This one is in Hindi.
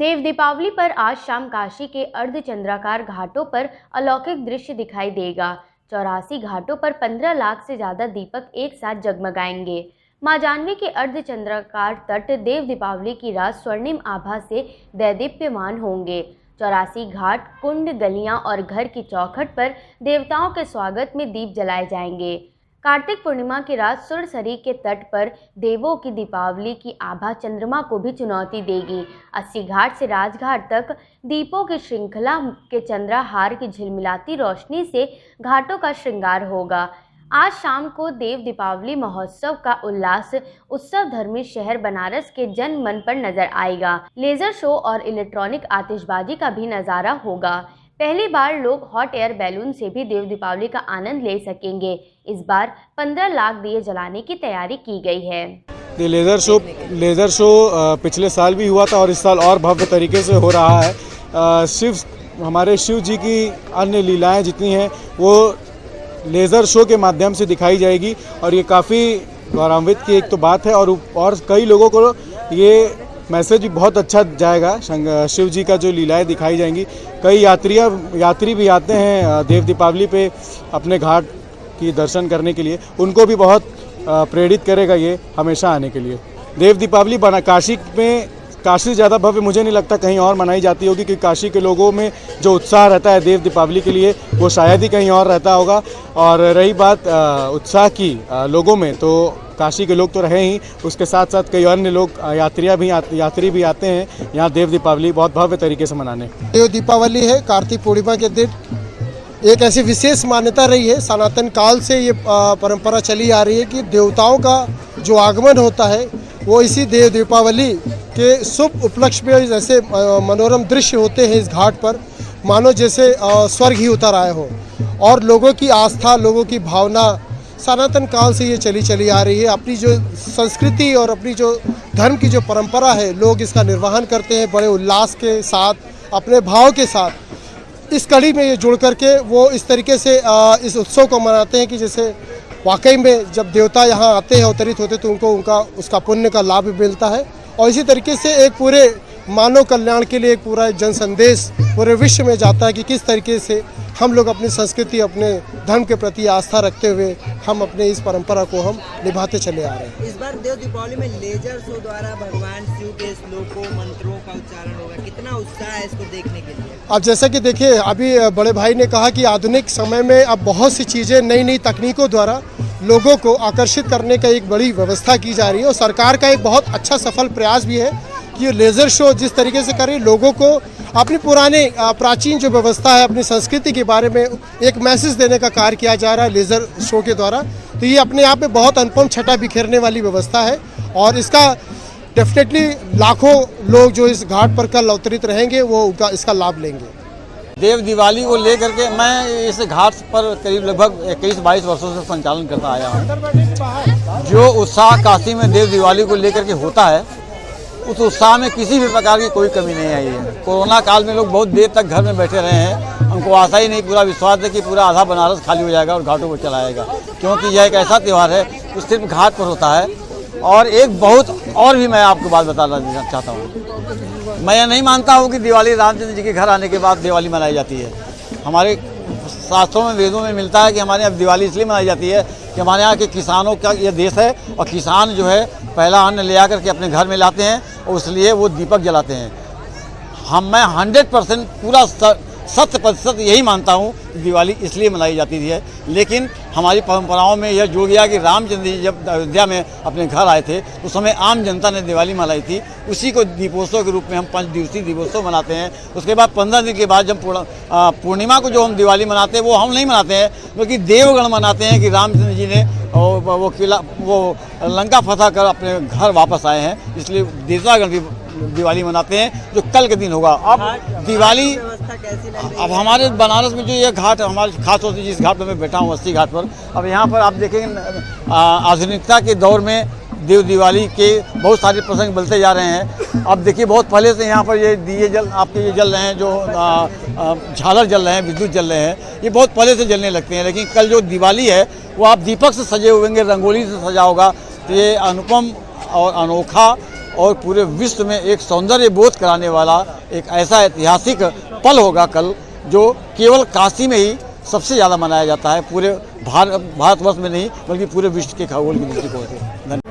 देव दीपावली पर आज शाम काशी के अर्धचंद्राकार घाटों पर अलौकिक दृश्य दिखाई देगा। 84 घाटों पर 15 लाख से ज्यादा दीपक एक साथ जगमगाएंगे। मां जानवी के अर्धचंद्राकार तट देव दीपावली की रात स्वर्णिम आभा से दैदीप्यमान होंगे। 84 घाट, कुंड, गलियां और घर की चौखट पर देवताओं के स्वागत में दीप जलाए जाएंगे। कार्तिक पूर्णिमा की रात सुरसरी के तट पर देवों की दीपावली की आभा चंद्रमा को भी चुनौती देगी। 80 घाट से राजघाट तक दीपों की श्रृंखला के चंद्रहार की झिलमिलाती रोशनी से घाटों का श्रृंगार होगा। आज शाम को देव दीपावली महोत्सव का उल्लास उत्सव धर्मी शहर बनारस के जन मन पर नजर आएगा। लेजर शो और इलेक्ट्रॉनिक आतिशबाजी का भी नज़ारा होगा। पहली बार लोग हॉट एयर बैलून से भी देव दीपावली का आनंद ले सकेंगे। इस बार 15 लाख दिए जलाने की तैयारी की गई है। लेज़र शो पिछले साल भी हुआ था और इस साल और भव्य तरीके से हो रहा है। हमारे शिव जी की अन्य लीलाएं जितनी हैं वो लेज़र शो के माध्यम से दिखाई जाएगी और ये काफ़ी गौरवान्वित की एक तो बात है और कई लोगों को ये मैसेज भी बहुत अच्छा जाएगा। शिव जी का जो लीलाएं दिखाई जाएंगी, कई यात्री भी आते हैं देव दीपावली पे अपने घाट की दर्शन करने के लिए, उनको भी बहुत प्रेरित करेगा ये हमेशा आने के लिए। देव दीपावली काशी से ज़्यादा भव्य मुझे नहीं लगता कहीं और मनाई जाती होगी, क्योंकि काशी के लोगों में जो उत्साह रहता है देव दीपावली के लिए वो शायद ही कहीं और रहता होगा। और रही बात उत्साह की लोगों में, तो काशी के लोग तो रहे ही, उसके साथ साथ कई अन्य लोग यात्री भी आते हैं यहाँ देव दीपावली बहुत भव्य तरीके से मनाने। देव दीपावली है कार्तिक पूर्णिमा के दिन, एक ऐसी विशेष मान्यता रही है, सनातन काल से ये परंपरा चली आ रही है कि देवताओं का जो आगमन होता है वो इसी देव दीपावली के शुभ उपलक्ष्य में जैसे मनोरम दृश्य होते हैं इस घाट पर, मानो जैसे स्वर्ग ही उतर आए हो। और लोगों की आस्था, लोगों की भावना सनातन काल से ये चली आ रही है। अपनी जो संस्कृति और अपनी जो धर्म की जो परंपरा है, लोग इसका निर्वहन करते हैं बड़े उल्लास के साथ, अपने भाव के साथ। इस कड़ी में ये जुड़ करके वो इस तरीके से इस उत्सव को मनाते हैं कि जैसे वाकई में जब देवता यहाँ आते हैं, अवतरित होते, तो उनको उसका पुण्य का लाभ मिलता है। और इसी तरीके से एक पूरे मानव कल्याण के लिए एक पूरा जन संदेश पूरे विश्व में जाता है कि किस तरीके से हम लोग अपनी संस्कृति, अपने धर्म के प्रति आस्था रखते हुए हम अपने इस परंपरा को हम निभाते चले आ रहे हैं। इस बार देव दीपावली में लेजर शो द्वारा भगवान शिव के श्लोकों, मंत्रों का उच्चारण होगा, कितना उत्साह है इसको देखने के लिए? अब जैसा कि देखिए, अभी बड़े भाई ने कहा कि आधुनिक समय में अब बहुत सी चीज़ें नई तकनीकों द्वारा लोगों को आकर्षित करने का एक बड़ी व्यवस्था की जा रही है। और सरकार का एक बहुत अच्छा सफल प्रयास भी है कि ये लेज़र शो जिस तरीके से करें, लोगों को अपनी पुराने प्राचीन जो व्यवस्था है, अपनी संस्कृति के बारे में एक मैसेज देने का कार्य किया जा रहा है लेज़र शो के द्वारा। तो ये अपने आप में बहुत अनुपम छटा बिखेरने वाली व्यवस्था है और इसका डेफिनेटली लाखों लोग जो इस घाट पर कल अवतरित रहेंगे वो इसका लाभ लेंगे। देव दिवाली को लेकर के मैं इस घाट पर करीब लगभग 21-22 वर्षों से संचालन करता आया हूँ। जो उत्साह काशी में देव दिवाली को लेकर के होता है, उस उत्साह में किसी भी प्रकार की कोई कमी नहीं आई है। कोरोना काल में लोग बहुत देर तक घर में बैठे रहे हैं, हमको आशा ही नहीं, पूरा विश्वास है कि पूरा आधा बनारस खाली हो जाएगा और घाटों को चलाएगा, क्योंकि यह एक ऐसा त्यौहार है जो सिर्फ घाट पर होता है। और एक बहुत और भी मैं आपको बात बताना चाहता हूँ। मैं यह नहीं मानता हूँ कि दिवाली रामचंद्र जी के घर आने के बाद दिवाली मनाई जाती है। हमारे शास्त्रों में, वेदों में मिलता है कि हमारे यहाँ दिवाली इसलिए मनाई जाती है कि हमारे यहाँ के किसानों का ये देश है और किसान जो है पहला अन्न ले आकर के अपने घर में लाते हैं और इसलिए वो दीपक जलाते हैं। मैं 100% पूरा 100% यही मानता हूँ कि दिवाली इसलिए मनाई जाती है। लेकिन हमारी परंपराओं में यह जुड़ गया कि रामचंद्र जी जब अयोध्या में अपने घर आए थे उस समय आम जनता ने दिवाली मनाई थी। उसी को दीपोत्सव के रूप में हम 5 दिवसीय दीपोत्सव मनाते हैं। उसके बाद 15 दिन के बाद जब पूर्णिमा को जो हम दिवाली मनाते हैं वो हम नहीं मनाते हैं, बल्कि देवगण मनाते हैं कि रामचंद्र जी ने वो लंका फतह कर अपने घर वापस आए हैं, इसलिए देवतागण भी दिवाली मनाते हैं, जो कल के दिन होगा। अब दिवाली, अब हमारे बनारस में जो ये घाट हमारे खास तौर से जिस घाट पर मैं बैठा हूँ 80 घाट पर, अब यहाँ पर आप देखेंगे आधुनिकता के दौर में देव दिवाली के बहुत सारे प्रसंग बदलते जा रहे हैं। अब देखिए, बहुत पहले से यहाँ पर ये दिए आपके ये जल रहे हैं, जो झालर जल रहे हैं, विद्युत जल रहे हैं, ये बहुत पहले से जलने लगते हैं। लेकिन कल जो दिवाली है वो आप दीपक से सजे हुए, रंगोली से सजा होगा, तो ये अनुपम और अनोखा और पूरे विश्व में एक सौंदर्य बोध कराने वाला एक ऐसा ऐतिहासिक पल होगा कल, जो केवल काशी में ही सबसे ज़्यादा मनाया जाता है, पूरे भारतवर्ष में नहीं बल्कि पूरे विश्व के खगोल की दृष्टिकोण से। धन्यवाद।